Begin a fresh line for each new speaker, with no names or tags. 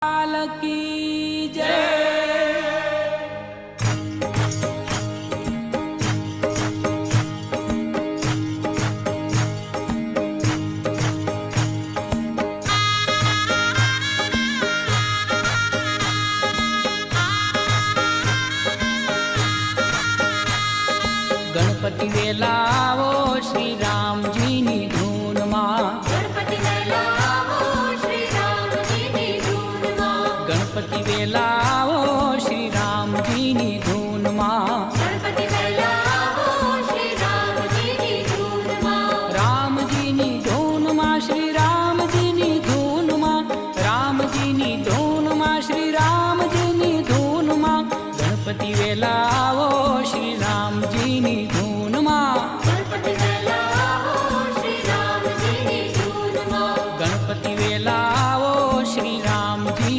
लाल की जय। गणपति वेला आवो श्री राम जी नी धून मां।
गणपति वेला आवो श्री राम जी नी धून मां।
गणपति वेला आवो श्री राम जी नी धून मां।
गणपति वेला आवो श्री राम जी नी धून मां।
राम जी नी धून मां श्री राम जी नी धून मां। राम जी नी धून मां श्री राम जी नी धून मां। गणपति वेला आवो